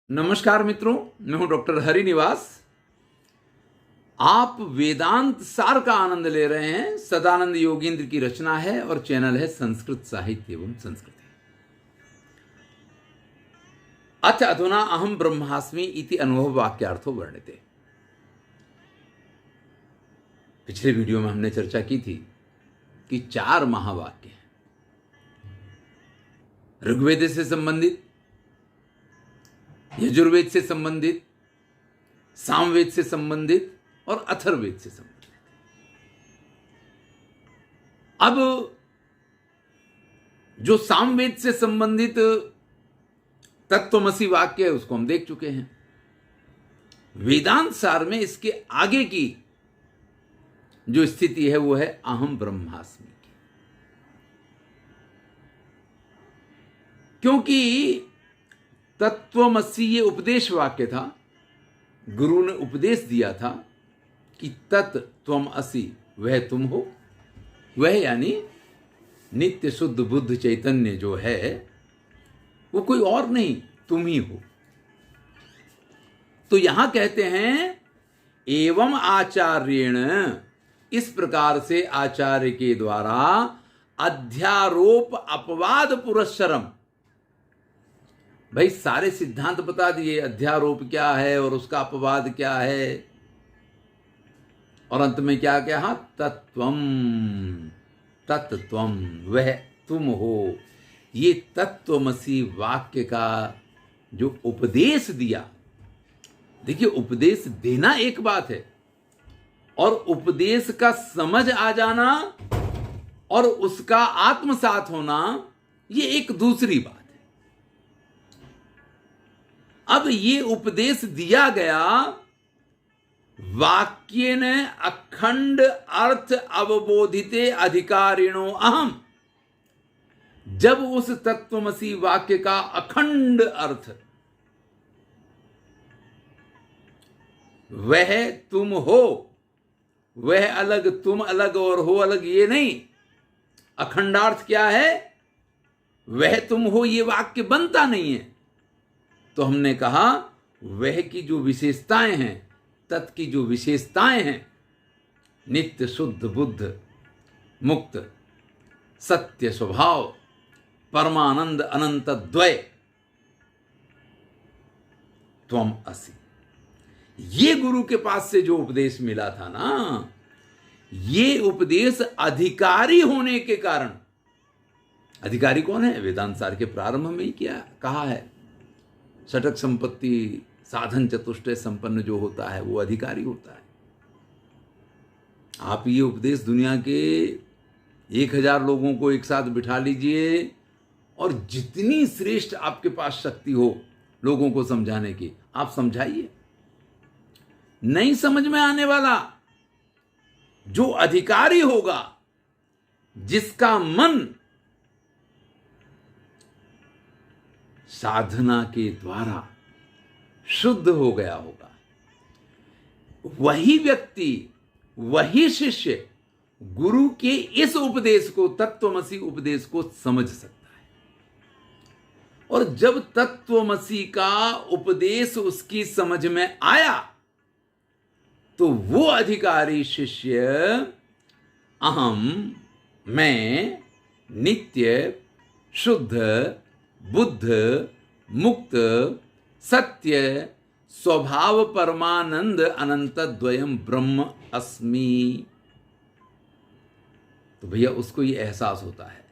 नमस्कार मित्रों, मैं हूं डॉक्टर हरिनिवास। आप वेदांत सार का आनंद ले रहे हैं। सदानंद योगेंद्र की रचना है और चैनल है संस्कृत साहित्य एवं संस्कृति। अथ अधुना अहम ब्रह्मास्मि इति अनुभव वाक्यार्थो वर्णिते। पिछले वीडियो में हमने चर्चा की थी कि 4 महावाक्य हैं, ऋग्वेद से संबंधित, यजुर्वेद से संबंधित, सामवेद से संबंधित और अथर्ववेद से संबंधित। अब जो सामवेद से संबंधित तत्वमसी वाक्य है उसको हम देख चुके हैं। वेदांत सार में इसके आगे की जो स्थिति है वो है अहम ब्रह्मास्मि की। क्योंकि तत्वमसी ये उपदेश वाक्य था, गुरु ने उपदेश दिया था कि तत् त्वम असि, वह तुम हो। वह यानी नित्य शुद्ध बुद्ध चैतन्य जो है वो कोई और नहीं, तुम ही हो। तो यहां कहते हैं एवं आचार्येण, इस प्रकार से आचार्य के द्वारा अध्यारोप अपवाद पुरस्सरम। भाई सारे सिद्धांत बता दिए, अध्यारोप क्या है और उसका अपवाद क्या है, और अंत में क्या कहा, तत्त्वम, तत्त्वम, वह तुम हो। ये तत्वमसी वाक्य का जो उपदेश दिया, देखिए उपदेश देना एक बात है और उपदेश का समझ आ जाना और उसका आत्मसात होना ये एक दूसरी बात है। अब ये उपदेश दिया गया वाक्य ने अखंड अर्थ अवबोधिते अधिकारिणो अहम। जब उस तत्वमसी वाक्य का अखंड अर्थ, वह तुम हो, वह अलग तुम अलग और हो अलग, ये नहीं, अखंडार्थ क्या है, वह तुम हो, ये वाक्य बनता नहीं है। तो हमने कहा वह की जो विशेषताएं हैं, तत् की जो विशेषताएं हैं, नित्य शुद्ध बुद्ध मुक्त सत्य स्वभाव परमानंद अनंत द्वय त्वम असि, ये गुरु के पास से जो उपदेश मिला था ना, ये उपदेश अधिकारी होने के कारण, अधिकारी कौन है, वेदांत सार के प्रारंभ में ही क्या कहा है, षटक संपत्ति साधन चतुष्टय संपन्न जो होता है वो अधिकारी होता है। आप ये उपदेश दुनिया के 1000 लोगों को एक साथ बिठा लीजिए और जितनी श्रेष्ठ आपके पास शक्ति हो लोगों को समझाने की, आप समझाइए, नहीं समझ में आने वाला। जो अधिकारी होगा, जिसका मन साधना के द्वारा शुद्ध हो गया होगा, वही व्यक्ति, वही शिष्य गुरु के इस उपदेश को, तत्वमसी उपदेश को समझ सकता है। और जब तत्वमसी का उपदेश उसकी समझ में आया तो वो अधिकारी शिष्य अहम, मैं, नित्य शुद्ध बुद्ध मुक्त सत्य स्वभाव परमानंद अनंत द्वयम ब्रह्म अस्मि। तो भैया उसको ये एहसास होता है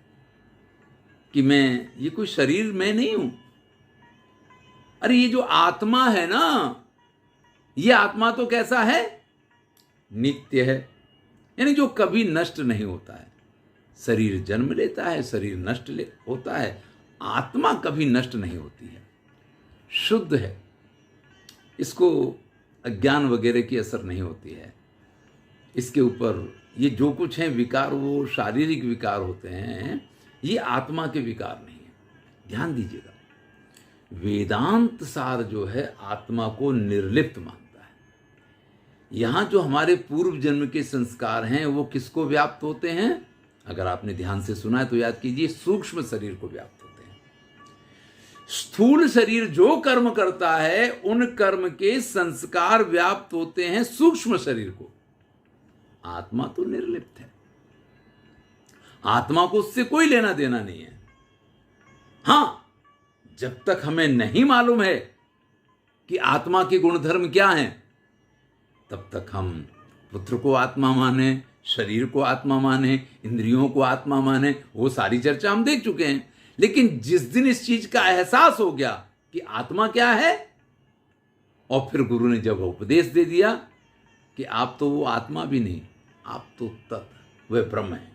कि मैं, ये कोई शरीर में नहीं हूं। अरे ये जो आत्मा है ना, ये आत्मा तो कैसा है, नित्य है, यानी जो कभी नष्ट नहीं होता है। शरीर जन्म लेता है, शरीर नष्ट होता है, आत्मा कभी नष्ट नहीं होती है, शुद्ध है, इसको अज्ञान वगैरह की असर नहीं होती है। इसके ऊपर ये जो कुछ है विकार, वो शारीरिक विकार होते हैं, ये आत्मा के विकार नहीं है। ध्यान दीजिएगा, वेदांत सार जो है आत्मा को निर्लिप्त मानता है। यहां जो हमारे पूर्व जन्म के संस्कार हैं वो किसको व्याप्त होते हैं, अगर आपने ध्यान से सुना है तो याद कीजिए, सूक्ष्म शरीर को व्याप्त होते हैं। स्थूल शरीर जो कर्म करता है उन कर्म के संस्कार व्याप्त होते हैं सूक्ष्म शरीर को। आत्मा तो निर्लिप्त है, आत्मा को उससे कोई लेना देना नहीं है। हां, जब तक हमें नहीं मालूम है कि आत्मा के गुणधर्म क्या हैं, तब तक हम पुत्र को आत्मा माने, शरीर को आत्मा माने, इंद्रियों को आत्मा माने, वो सारी चर्चा हम देख चुके हैं। लेकिन जिस दिन इस चीज का एहसास हो गया कि आत्मा क्या है, और फिर गुरु ने जब उपदेश दे दिया कि आप तो वो आत्मा भी नहीं, आप तो तत्व वह ब्रह्म है,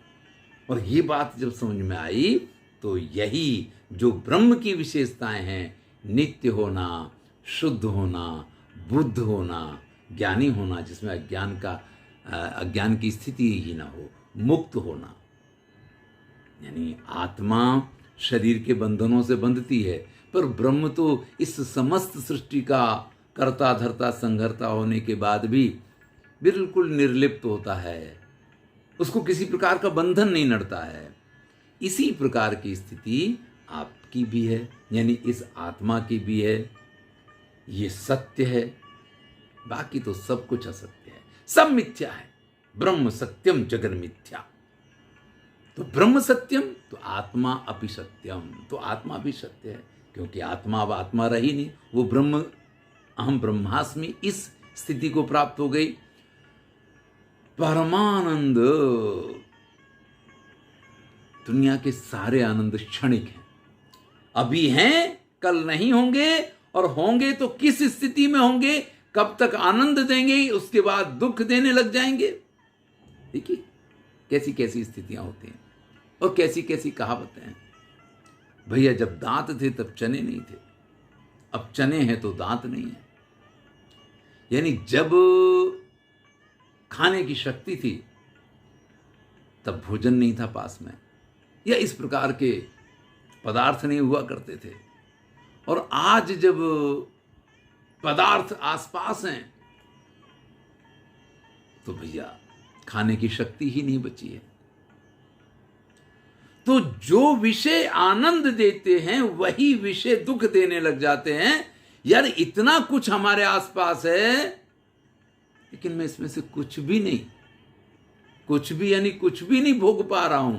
और ये बात जब समझ में आई तो यही जो ब्रह्म की विशेषताएं हैं, नित्य होना, शुद्ध होना, बुद्ध होना, ज्ञानी होना, जिसमें अज्ञान की स्थिति ही ना हो, मुक्त होना, यानी आत्मा शरीर के बंधनों से बंधती है, पर ब्रह्म तो इस समस्त सृष्टि का कर्ता धर्ता संघर्ता होने के बाद भी बिल्कुल निर्लिप्त होता है, उसको किसी प्रकार का बंधन नहीं नड़ता है। इसी प्रकार की स्थिति आपकी भी है, यानी इस आत्मा की भी है। ये सत्य है, बाकी तो सब कुछ असत्य है, सब मिथ्या है। ब्रह्म सत्यम जगन मिथ्या, तो ब्रह्म सत्यम तो आत्मा अपि सत्यम, तो आत्मा भी सत्य है, क्योंकि आत्मा अब आत्मा रही नहीं, वो ब्रह्म, अहम ब्रह्मास्मि, इस स्थिति को प्राप्त हो गई। परमानंद, दुनिया के सारे आनंद क्षणिक हैं, अभी हैं, कल नहीं होंगे, और होंगे तो किस स्थिति में होंगे, कब तक आनंद देंगे, उसके बाद दुख देने लग जाएंगे। देखिए कैसी कैसी स्थितियां होती हैं और कैसी कैसी कहावतें हैं। भैया जब दांत थे तब चने नहीं थे, अब चने हैं तो दांत नहीं है। यानी जब खाने की शक्ति थी तब भोजन नहीं था पास में, या इस प्रकार के पदार्थ नहीं हुआ करते थे, और आज जब पदार्थ आसपास हैं तो भैया खाने की शक्ति ही नहीं बची है। तो जो विषय आनंद देते हैं वही विषय दुख देने लग जाते हैं। यार इतना कुछ हमारे आसपास है, लेकिन मैं इसमें से कुछ भी यानी कुछ भी नहीं भोग पा रहा हूं,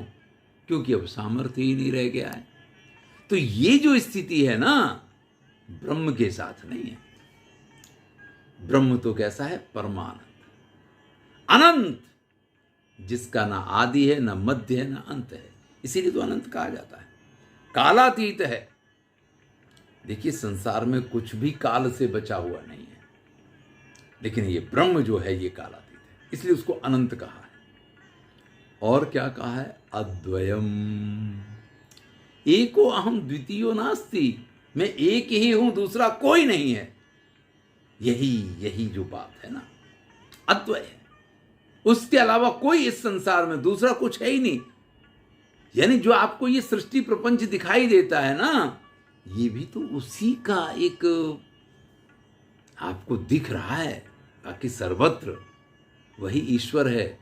क्योंकि अब सामर्थ्य ही नहीं रह गया है। तो ये जो स्थिति है ना, ब्रह्म के साथ नहीं है। ब्रह्म तो कैसा है, परमानंद, अनंत, जिसका ना आदि है, ना मध्य है, ना अंत है, इसीलिए तो अनंत कहा जाता है। कालातीत है। देखिए संसार में कुछ भी काल से बचा हुआ नहीं है, लेकिन ये ब्रह्म जो है ये कालातीत है, इसलिए उसको अनंत कहा है। और क्या कहा है, अद्वयम, एको अहम द्वितीयो नास्ति, मैं एक ही हूं, दूसरा कोई नहीं है। यही जो बात है ना, अद्वय है, उसके अलावा कोई इस संसार में दूसरा कुछ है ही नहीं। यानी जो आपको ये सृष्टि प्रपंच दिखाई देता है ना, ये भी तो उसी का एक आपको दिख रहा है, बाकी सर्वत्र वही ईश्वर है।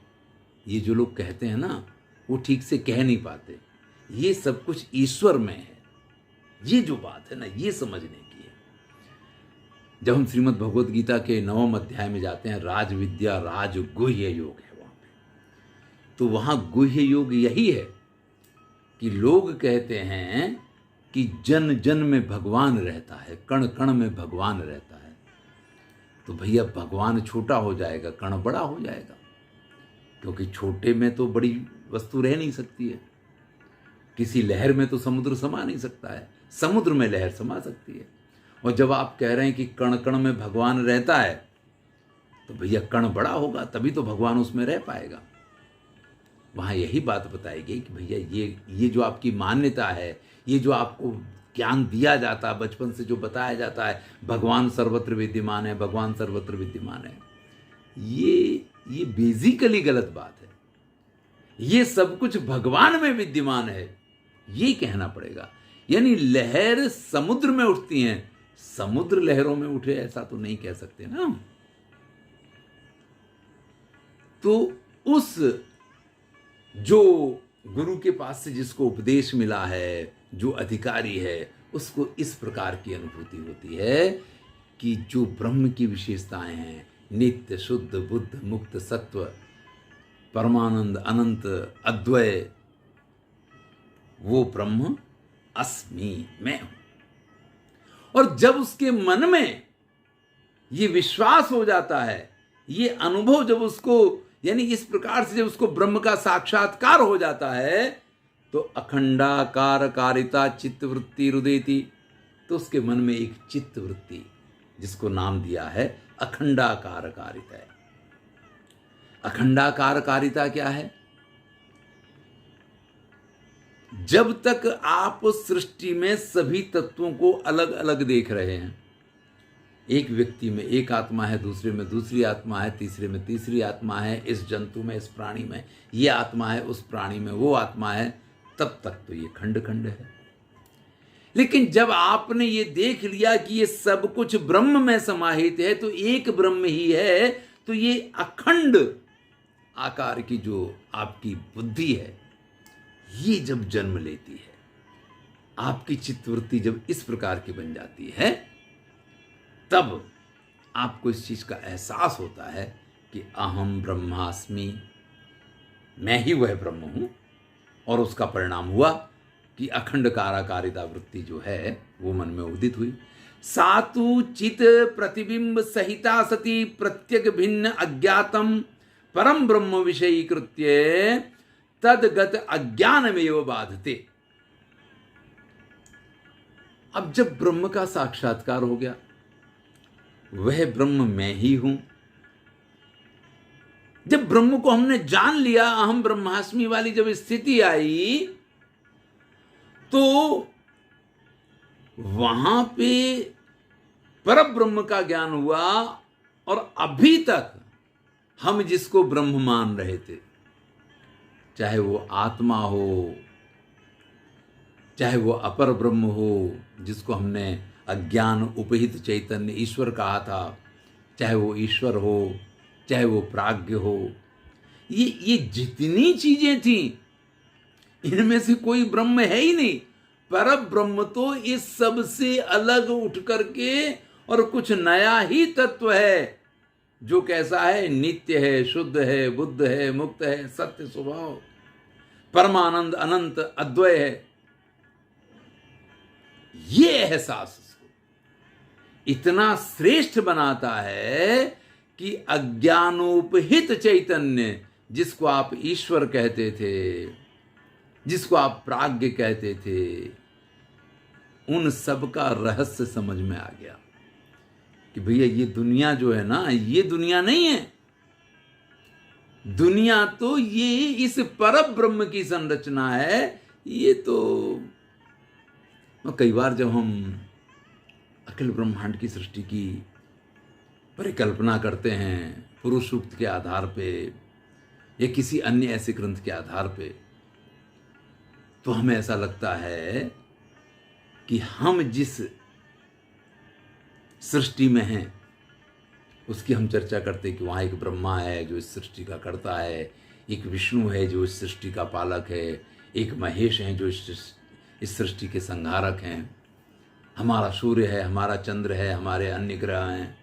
ये जो लोग कहते हैं ना, वो ठीक से कह नहीं पाते, ये सब कुछ ईश्वर में है। ये जो बात है ना, ये समझने की है। जब हम श्रीमद् भगवद गीता के 9वें अध्याय में जाते हैं, राज विद्या राज गुह्य योग है वहां पे, तो वहां गुह्य योग यही है कि लोग कहते हैं कि जन जन में भगवान रहता है, कण कण में भगवान रहता है। तो भैया भगवान छोटा हो जाएगा, कण बड़ा हो जाएगा, क्योंकि छोटे में तो बड़ी वस्तु रह नहीं सकती है। किसी लहर में तो समुद्र समा नहीं सकता है, समुद्र में लहर समा सकती है। और जब आप कह रहे हैं कि कण कण में भगवान रहता है, तो भैया कण बड़ा होगा, तभी तो भगवान उसमें रह पाएगा। वहाँ यही बात बताई गई कि भैया ये जो आपकी मान्यता है, ये जो आपको ज्ञान दिया जाता है, बचपन से जो बताया जाता है, भगवान सर्वत्र विद्यमान है, भगवान सर्वत्र विद्यमान है, ये बेसिकली गलत बात है। ये सब कुछ भगवान में विद्यमान है, ये कहना पड़ेगा। यानी लहर समुद्र में उठती हैं, समुद्र लहरों में उठे, ऐसा तो नहीं कह सकते ना। तो उस जो गुरु के पास से जिसको उपदेश मिला है, जो अधिकारी है, उसको इस प्रकार की अनुभूति होती है कि जो ब्रह्म की विशेषताएं हैं, नित्य, शुद्ध, बुद्ध, मुक्त, सत्व, परमानंद, अनंत, अद्वय, वो ब्रह्म अस्मि, मैं हूं। और जब उसके मन में ये विश्वास हो जाता है, ये अनुभव जब उसको, यानी इस प्रकार से जब उसको ब्रह्म का साक्षात्कार हो जाता है, तो अखंडाकार कारिता चित्तवृत्ति रुदेति, तो उसके मन में एक चित्तवृत्ति, जिसको नाम दिया है अखंडाकार कारिता है। अखंडाकार कारिता क्या है? जब तक आप सृष्टि में सभी तत्वों को अलग अलग देख रहे हैं, एक व्यक्ति में एक आत्मा है, दूसरे में दूसरी आत्मा है, तीसरे में तीसरी आत्मा है, इस जंतु में, इस प्राणी में ये आत्मा है, उस प्राणी में वो आत्मा है, तब तक तो ये खंड खंड है। लेकिन जब आपने ये देख लिया कि ये सब कुछ ब्रह्म में समाहित है, तो एक ब्रह्म ही है, तो ये अखंड आकार की जो आपकी बुद्धि है, ये जब जन्म लेती है, आपकी चित्तवृत्ति जब इस प्रकार की बन जाती है, तब आपको इस चीज का एहसास होता है कि अहम ब्रह्मास्मि, मैं ही वह ब्रह्म हूं। और उसका परिणाम हुआ कि अखंड काराकारिता वृत्ति जो है वो मन में उदित हुई। सातु चित प्रतिबिंब सहिता सती प्रत्यक भिन्न अज्ञातम परम ब्रह्म विषयीकृत्य तदगत अज्ञानमेव बाधते। अब जब ब्रह्म का साक्षात्कार हो गया, वह ब्रह्म मैं ही हूं, जब ब्रह्म को हमने जान लिया, अहम ब्रह्मास्मि वाली जब स्थिति आई, तो वहां पे परब्रह्म का ज्ञान हुआ। और अभी तक हम जिसको ब्रह्म मान रहे थे, चाहे वो आत्मा हो, चाहे वो अपर ब्रह्म हो, जिसको हमने अज्ञान उपहित चैतन्य ईश्वर कहा था, चाहे वो ईश्वर हो, चाहे वो प्राज्ञ हो, ये जितनी चीजें थी, इनमें से कोई ब्रह्म है ही नहीं। पर ब्रह्म तो इस सब से अलग उठ करके और कुछ नया ही तत्व है, जो कैसा है, नित्य है, शुद्ध है, बुद्ध है, मुक्त है, सत्य स्वभाव, परमानंद, अनंत, अद्वय है। ये एहसास उसको इतना श्रेष्ठ बनाता है कि अज्ञानोपहित चैतन्य, जिसको आप ईश्वर कहते थे, जिसको आप प्राज्ञ कहते थे, उन सब का रहस्य समझ में आ गया कि भैया ये दुनिया जो है ना, ये दुनिया नहीं है। दुनिया तो ये इस परम ब्रह्म की संरचना है। ये तो कई बार जब हम अखिल ब्रह्मांड की सृष्टि की परिकल्पना करते हैं, पुरुष सूक्त के आधार पे या किसी अन्य ऐसे ग्रंथ के आधार पे, तो हमें ऐसा लगता है कि हम जिस सृष्टि में हैं, उसकी हम चर्चा करते हैं कि वहाँ एक ब्रह्मा है जो इस सृष्टि का कर्ता है, एक विष्णु है जो इस सृष्टि का पालक है, एक महेश है जो इस सृष्टि के संहारक हैं, हमारा सूर्य है, हमारा चंद्र है, हमारे अन्य ग्रह हैं।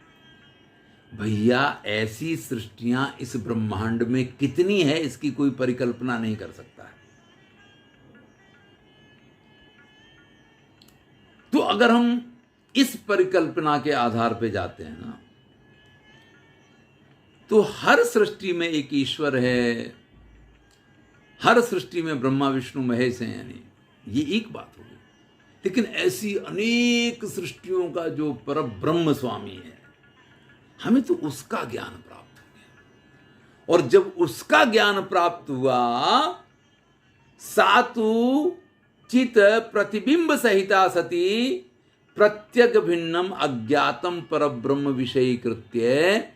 भैया ऐसी सृष्टियां इस ब्रह्मांड में कितनी है, इसकी कोई परिकल्पना नहीं कर सकता है। तो अगर हम इस परिकल्पना के आधार पे जाते हैं ना, तो हर सृष्टि में एक ईश्वर है, हर सृष्टि में ब्रह्मा विष्णु महेश हैं, यानी ये एक बात होगी। लेकिन ऐसी अनेक सृष्टियों का जो पर ब्रह्म स्वामी है, हमें तो उसका ज्ञान प्राप्त हो गया। और जब उसका ज्ञान प्राप्त हुआ, सातु चित प्रतिबिंब सहिता सती प्रत्यक भिन्नम अज्ञातम परब्रह्म विषयीकृत्य,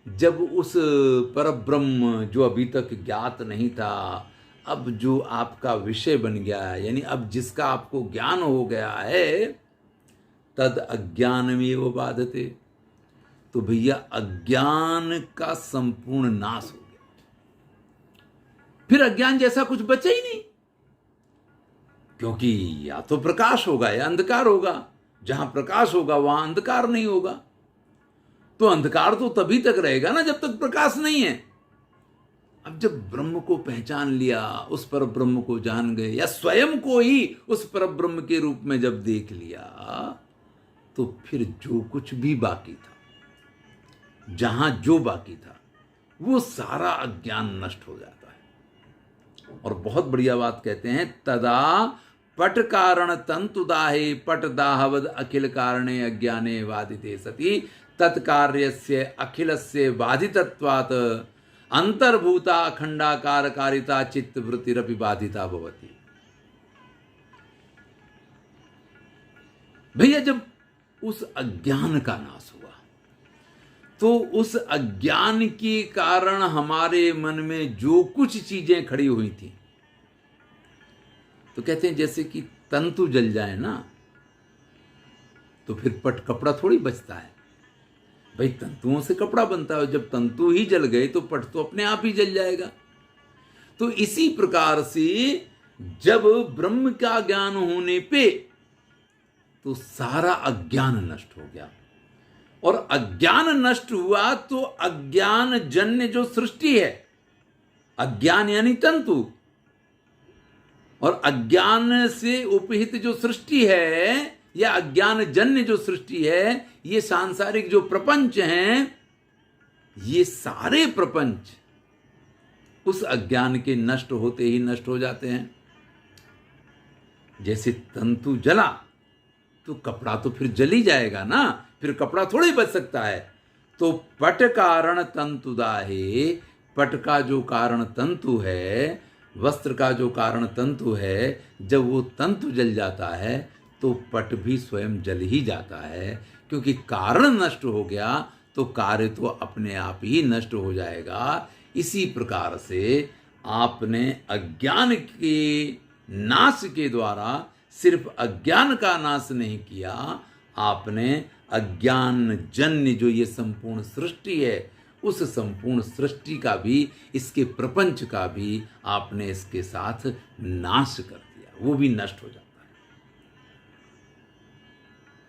जब उस परब्रह्म जो अभी तक ज्ञात नहीं था, अब जो आपका विषय बन गया है, यानी अब जिसका आपको ज्ञान हो गया है, तद अज्ञानमेव बाधते, तो भैया अज्ञान का संपूर्ण नाश हो गया। फिर अज्ञान जैसा कुछ बचा ही नहीं। क्योंकि या तो प्रकाश होगा या अंधकार होगा। जहां प्रकाश होगा वहां अंधकार नहीं होगा। तो अंधकार तो तभी तक रहेगा ना जब तक प्रकाश नहीं है। अब जब ब्रह्म को पहचान लिया, उस पर ब्रह्म को जान गए, या स्वयं को ही उस पर ब्रह्म के रूप में जब देख लिया, तो फिर जो कुछ भी बाकी था, जहां जो बाकी था, वो सारा अज्ञान नष्ट हो जाता है। और बहुत बढ़िया बात कहते हैं, तदा पट कारण तंतुदाहे पट दाहवद अखिल कारणे अज्ञाने वादिते सति तत्कार्यस्य अखिलस्य बाधितत्वात् अंतर्भूता अखंडाकार कारिता चित्त वृत्तिरपि बाधिता भवति। भैया जब उस अज्ञान का नाश हुआ तो उस अज्ञान के कारण हमारे मन में जो कुछ चीजें खड़ी हुई थी, तो कहते हैं जैसे कि तंतु जल जाए ना, तो फिर पट कपड़ा थोड़ी बचता है। भाई तंतुओं से कपड़ा बनता है, जब तंतु ही जल गए तो पट तो अपने आप ही जल जाएगा। तो इसी प्रकार से जब ब्रह्म का ज्ञान होने पे तो सारा अज्ञान नष्ट हो गया। और अज्ञान नष्ट हुआ तो अज्ञान जन्य जो सृष्टि है, अज्ञान यानी तंतु, और अज्ञान से उपहित जो सृष्टि है या अज्ञान जन्य जो सृष्टि है, ये सांसारिक जो प्रपंच हैं, ये सारे प्रपंच उस अज्ञान के नष्ट होते ही नष्ट हो जाते हैं। जैसे तंतु जला तो कपड़ा तो फिर जल ही जाएगा ना, फिर कपड़ा थोड़ी बच सकता है। तो पट कारण तंतुदाहे, पट का जो कारण तंतु है, वस्त्र का जो कारण तंतु है, जब वो तंतु जल जाता है तो पट भी स्वयं जल ही जाता है, क्योंकि कारण नष्ट हो गया तो कार्य तो अपने आप ही नष्ट हो जाएगा। इसी प्रकार से आपने अज्ञान के नाश के द्वारा सिर्फ अज्ञान का नाश नहीं किया, आपने अज्ञान जन्य जो ये संपूर्ण सृष्टि है, उस संपूर्ण सृष्टि का भी, इसके प्रपंच का भी आपने इसके साथ नाश कर दिया, वो भी नष्ट हो जाता है।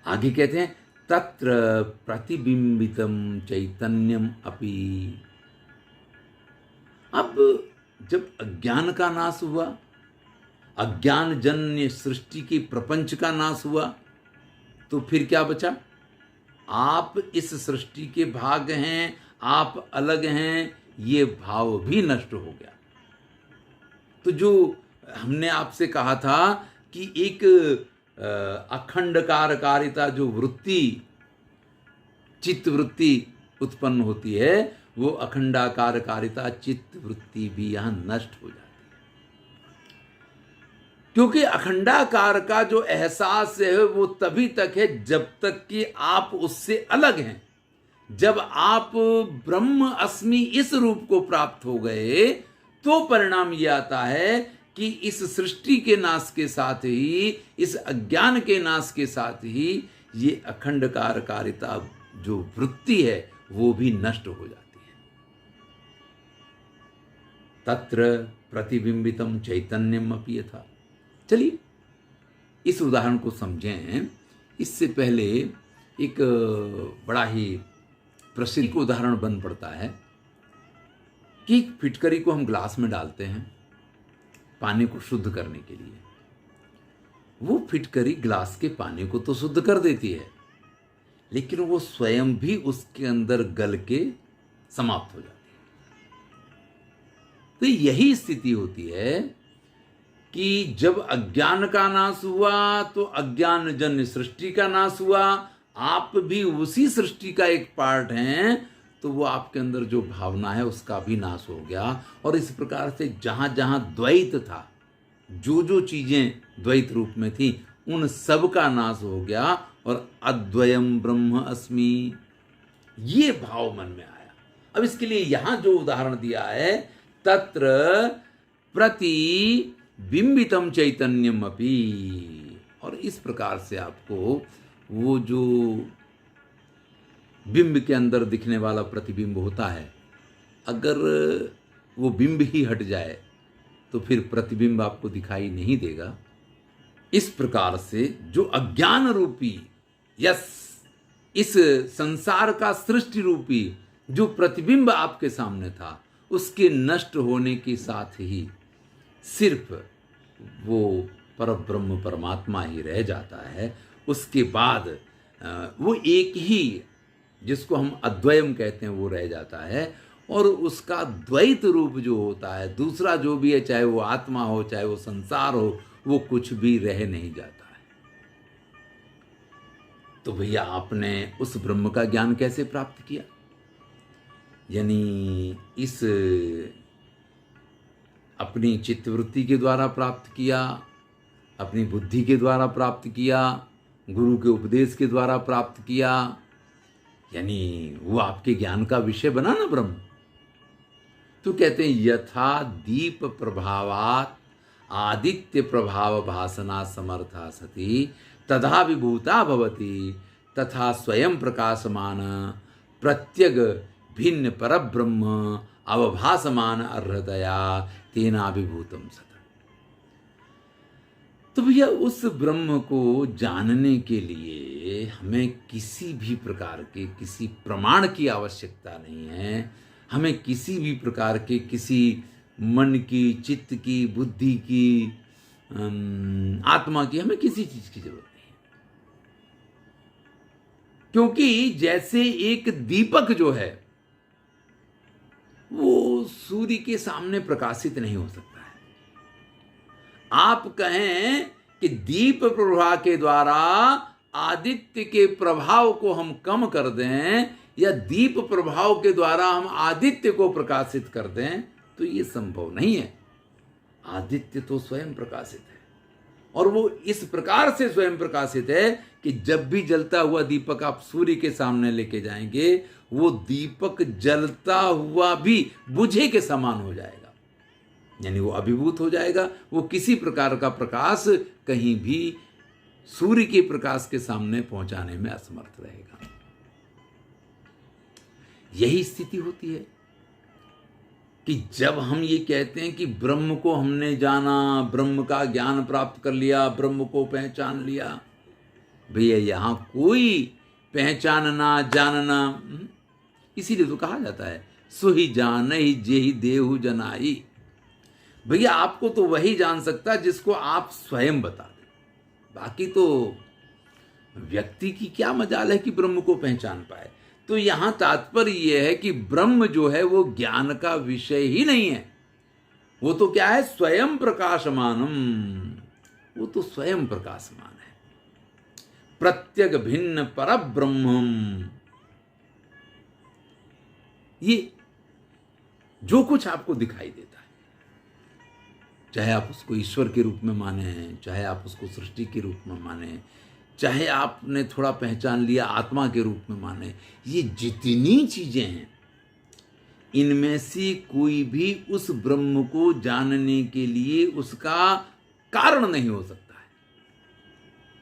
आगे कहते हैं, तत्र प्रतिबिंबितम चैतन्यम अपि। अब जब अज्ञान का नाश हुआ, अज्ञान जन्य सृष्टि की प्रपंच का नाश हुआ, तो फिर क्या बचा? आप इस सृष्टि के भाग हैं, आप अलग हैं, ये भाव भी नष्ट हो गया। तो जो हमने आपसे कहा था कि एक अखंडकारकारिता जो वृत्ति, चित्त वृत्ति उत्पन्न होती है, वो अखंडाकारकारिता चित्त वृत्ति भी यहां नष्ट हो जाती है। क्योंकि अखंडाकार का जो एहसास है वो तभी तक है जब तक कि आप उससे अलग हैं। जब आप ब्रह्म अस्मि इस रूप को प्राप्त हो गए तो परिणाम यह आता है कि इस सृष्टि के नाश के साथ ही, इस अज्ञान के नाश के साथ ही, ये अखंडकारकारिता जो वृत्ति है वो भी नष्ट हो जाती है। तत्र प्रतिबिंबितम चैतन्यम अपि यथा। चलिए इस उदाहरण को समझें। इससे पहले एक बड़ा ही प्रसिद्ध उदाहरण बन पड़ता है कि फिटकरी को हम ग्लास में डालते हैं पानी को शुद्ध करने के लिए। वो फिटकरी ग्लास के पानी को तो शुद्ध कर देती है, लेकिन वो स्वयं भी उसके अंदर गल के समाप्त हो जाती है। तो यही स्थिति होती है कि जब अज्ञान का नाश हुआ तो अज्ञान जन्य सृष्टि का नाश हुआ। आप भी उसी सृष्टि का एक पार्ट हैं, तो वो आपके अंदर जो भावना है उसका भी नाश हो गया। और इस प्रकार से जहां जहां द्वैत था, जो जो चीजें द्वैत रूप में थी, उन सब का नाश हो गया और अद्वयम ब्रह्म अस्मि, ये भाव मन में आया। अब इसके लिए यहां जो उदाहरण दिया है, तत्र प्रतिबिंबितम चैतन्यम अपि, और इस प्रकार से आपको वो जो बिंब के अंदर दिखने वाला प्रतिबिंब होता है, अगर वो बिंब ही हट जाए तो फिर प्रतिबिंब आपको दिखाई नहीं देगा। इस प्रकार से जो अज्ञान रूपी या इस संसार का सृष्टि रूपी जो प्रतिबिंब आपके सामने था, उसके नष्ट होने के साथ ही सिर्फ वो परब्रह्म परमात्मा ही रह जाता है। उसके बाद वो एक ही, जिसको हम अद्वयम कहते हैं, वो रह जाता है। और उसका द्वैत रूप जो होता है, दूसरा जो भी है, चाहे वो आत्मा हो चाहे वो संसार हो, वो कुछ भी रह नहीं जाता है। तो भैया आपने उस ब्रह्म का ज्ञान कैसे प्राप्त किया? यानी इस अपनी चित्तवृत्ति के द्वारा प्राप्त किया, अपनी बुद्धि के द्वारा प्राप्त किया, गुरु के उपदेश के द्वारा प्राप्त किया, यानी वो आपके ज्ञान का विषय बना ना ब्रह्म। तो कहते हैं यथा दीप प्रभावात आदित्य प्रभाव भासना समर्था सती तथा विभूता भवति तथा स्वयं प्रकाशमान प्रत्यग भिन्न परब्रह्म अवभासमान अर्हतया तेनाभिभूतम सत। तो भैया उस ब्रह्म को जानने के लिए हमें किसी भी प्रकार के किसी प्रमाण की आवश्यकता नहीं है। हमें किसी भी प्रकार के किसी मन की, चित्त की, बुद्धि की, आत्मा की, हमें किसी चीज की जरूरत नहीं है। क्योंकि जैसे एक दीपक जो है वो सूर्य के सामने प्रकाशित नहीं हो सकता है। आप कहें कि दीप प्रभा के द्वारा आदित्य के प्रभाव को हम कम कर दें या दीप प्रभाव के द्वारा हम आदित्य को प्रकाशित कर दें, तो ये संभव नहीं है। आदित्य तो स्वयं प्रकाशित है और वो इस प्रकार से स्वयं प्रकाशित है कि जब भी जलता हुआ दीपक आप सूर्य के सामने लेके जाएंगे, वो दीपक जलता हुआ भी बुझे के समान हो जाएगा, यानी वो अभिभूत हो जाएगा। वो किसी प्रकार का प्रकाश कहीं भी सूर्य के प्रकाश के सामने पहुंचाने में असमर्थ रहेगा। यही स्थिति होती है कि जब हम ये कहते हैं कि ब्रह्म को हमने जाना, ब्रह्म का ज्ञान प्राप्त कर लिया, ब्रह्म को पहचान लिया, भैया यहां कोई पहचानना जानना, इसीलिए तो कहा जाता है सुही जान ही जेहि देहु जनाई। भैया आपको तो वही जान सकता है जिसको आप स्वयं बता दें। बाकी तो व्यक्ति की क्या मजाल है कि ब्रह्म को पहचान पाए। तो यहां तात्पर्य यह है कि ब्रह्म जो है वो ज्ञान का विषय ही नहीं है। वो तो क्या है? स्वयं प्रकाशमानम। वो तो स्वयं प्रकाशमान है। प्रत्यग भिन्न परब्रह्मम। ये जो कुछ आपको दिखाई देता है, चाहे आप उसको ईश्वर के रूप में माने, चाहे आप उसको सृष्टि के रूप में माने, चाहे आपने थोड़ा पहचान लिया आत्मा के रूप में माने, ये जितनी चीजें हैं, इनमें से कोई भी उस ब्रह्म को जानने के लिए उसका कारण नहीं हो सकता है,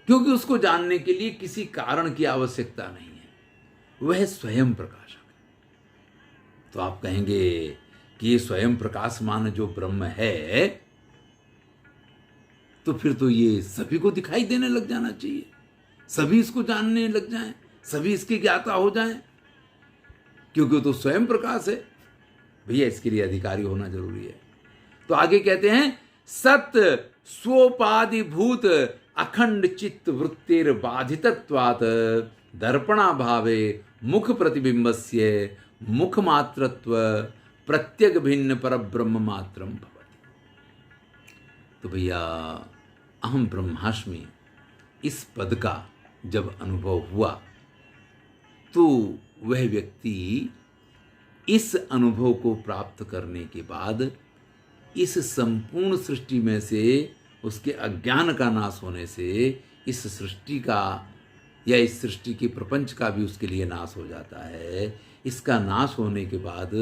क्योंकि उसको जानने के लिए किसी कारण की आवश्यकता नहीं है। वह स्वयं प्रकाशक है। तो आप कहेंगे कि ये स्वयं प्रकाशमान जो ब्रह्म है, तो फिर तो ये सभी को दिखाई देने लग जाना चाहिए, सभी इसको जानने लग जाएं, सभी इसके ज्ञाता हो जाएं, क्योंकि वो तो स्वयं प्रकाश है। भैया इसके लिए अधिकारी होना जरूरी है। तो आगे कहते हैं सत्य स्वोपाधिभूत अखंड चित्त वृत्तिर बाधितत्वात् दर्पणा भावे मुख प्रतिबिंबस्य मुख मात्रत्व प्रत्यग भिन्न परब्रह्म मात्रम भवति। तो भैया अहम ब्रह्मास्मि इस पद का जब अनुभव हुआ, तो वह व्यक्ति इस अनुभव को प्राप्त करने के बाद इस संपूर्ण सृष्टि में से उसके अज्ञान का नाश होने से इस सृष्टि का या इस सृष्टि के प्रपंच का भी उसके लिए नाश हो जाता है। इसका नाश होने के बाद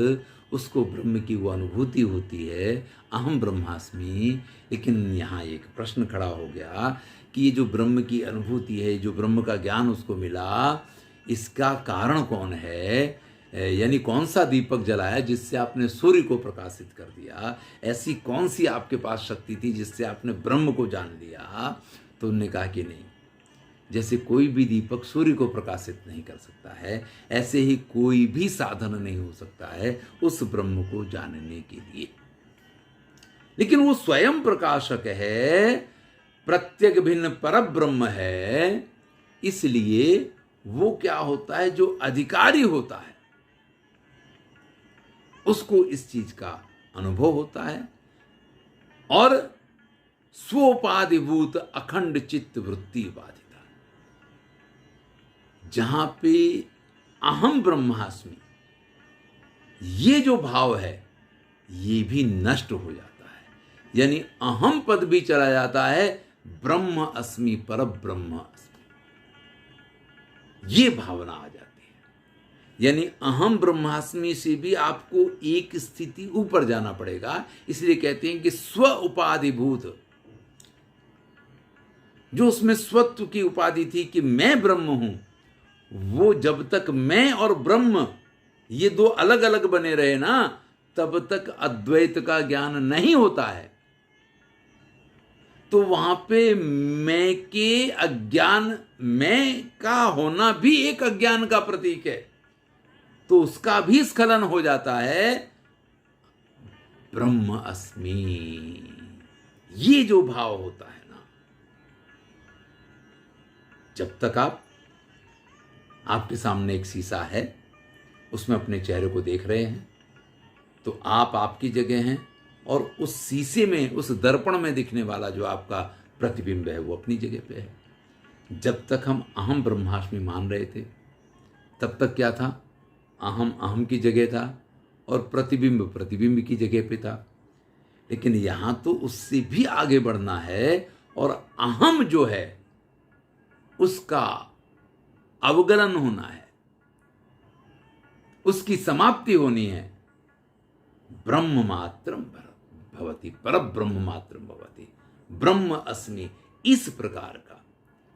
उसको ब्रह्म की वो अनुभूति होती है, अहम ब्रह्मास्मि। लेकिन यहाँ एक प्रश्न खड़ा हो गया कि ये जो ब्रह्म की अनुभूति है, जो ब्रह्म का ज्ञान उसको मिला, इसका कारण कौन है? यानी कौन सा दीपक जलाया जिससे आपने सूर्य को प्रकाशित कर दिया? ऐसी कौन सी आपके पास शक्ति थी जिससे आपने ब्रह्म को जान लिया? तो उन्होंने कहा कि नहीं, जैसे कोई भी दीपक सूर्य को प्रकाशित नहीं कर सकता है, ऐसे ही कोई भी साधन नहीं हो सकता है उस ब्रह्म को जानने के लिए। लेकिन वो स्वयं प्रकाशक है, प्रत्येक भिन्न पर ब्रह्म है, इसलिए वो क्या होता है, जो अधिकारी होता है उसको इस चीज का अनुभव होता है और स्वोपाधिभूत अखंड चित्त वृत्ति बाधिता। जहां पे अहम ब्रह्मास्मि ये जो भाव है ये भी नष्ट हो जाता है, यानी अहम पद भी चला जाता है, ब्रह्म अस्मि पर ब्रह्म अस्मि, ये भावना आ जाती है। यानी अहम ब्रह्मास्मि से भी आपको एक स्थिति ऊपर जाना पड़ेगा। इसलिए कहते हैं कि स्व उपाधिभूत, जो उसमें स्वत्व की उपाधि थी कि मैं ब्रह्म हूं, वो जब तक मैं और ब्रह्म ये दो अलग अलग बने रहे ना, तब तक अद्वैत का ज्ञान नहीं होता है। तो वहां पे मैं के अज्ञान, मैं का होना भी एक अज्ञान का प्रतीक है, तो उसका भी स्खलन हो जाता है। ब्रह्म अस्मि, ये जो भाव होता है ना, जब तक आपके सामने एक शीशा है, उसमें अपने चेहरे को देख रहे हैं, तो आप आपकी जगह हैं और उस शीशे में, उस दर्पण में दिखने वाला जो आपका प्रतिबिंब है वो अपनी जगह पे है। जब तक हम अहम ब्रह्मास्मि मान रहे थे, तब तक क्या था, अहम अहम की जगह था और प्रतिबिंब प्रतिबिंब की जगह पे था। लेकिन यहां तो उससे भी आगे बढ़ना है और अहम जो है उसका अवगलन होना है, उसकी समाप्ति होनी है। ब्रह्म मात्रम भवति, पर ब्रह्म मात्रम भवति, ब्रह्म अस्मि, इस प्रकार का,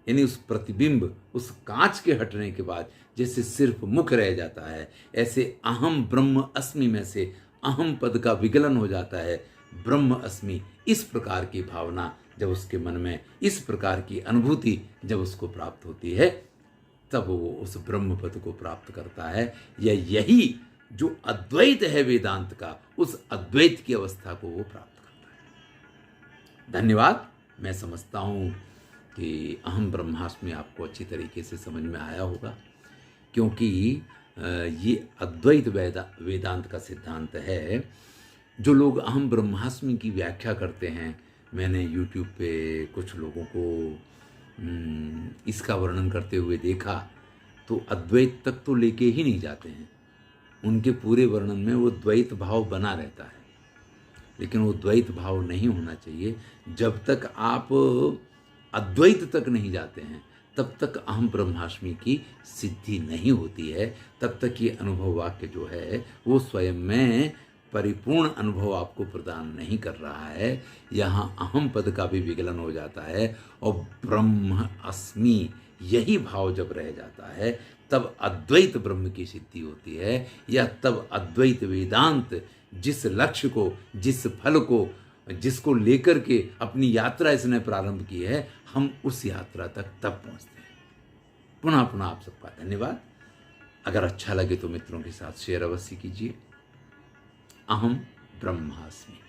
यानी उस प्रतिबिंब, उस कांच के हटने के बाद जैसे सिर्फ मुख रह जाता है, ऐसे अहम ब्रह्म अस्मि में से अहम पद का विगलन हो जाता है। ब्रह्म अस्मि, इस प्रकार की भावना जब उसके मन में, इस प्रकार की अनुभूति जब उसको प्राप्त होती है, तब वो उस ब्रह्म पद को प्राप्त करता है। या यही जो अद्वैत है वेदांत का, उस अद्वैत की अवस्था को वो प्राप्त करता है। धन्यवाद। मैं समझता हूं कि अहम ब्रह्मास्मि आपको अच्छी तरीके से समझ में आया होगा, क्योंकि ये अद्वैत वेदांत का सिद्धांत है। जो लोग अहम ब्रह्मास्मि की व्याख्या करते हैं, मैंने यूट्यूब पे कुछ लोगों को इसका वर्णन करते हुए देखा, तो अद्वैत तक तो लेके ही नहीं जाते हैं। उनके पूरे वर्णन में वो द्वैत भाव बना रहता है, लेकिन वो द्वैत भाव नहीं होना चाहिए। जब तक आप अद्वैत तक नहीं जाते हैं, तब तक अहम ब्रह्मास्मि की सिद्धि नहीं होती है। तब तक ये अनुभव वाक्य जो है वो स्वयं में परिपूर्ण अनुभव आपको प्रदान नहीं कर रहा है। यहाँ अहम पद का भी विगलन हो जाता है और ब्रह्म अस्मि यही भाव जब रह जाता है, तब अद्वैत ब्रह्म की सिद्धि होती है। या तब अद्वैत वेदांत जिस लक्ष्य को, जिस फल को, जिसको लेकर के अपनी यात्रा इसने प्रारंभ की है, हम उस यात्रा तक तब पहुंचते हैं। पुनः पुनः आप सबका धन्यवाद। अगर अच्छा लगे तो मित्रों के साथ शेयर अवश्य कीजिए। अहम ब्रह्मास्मि।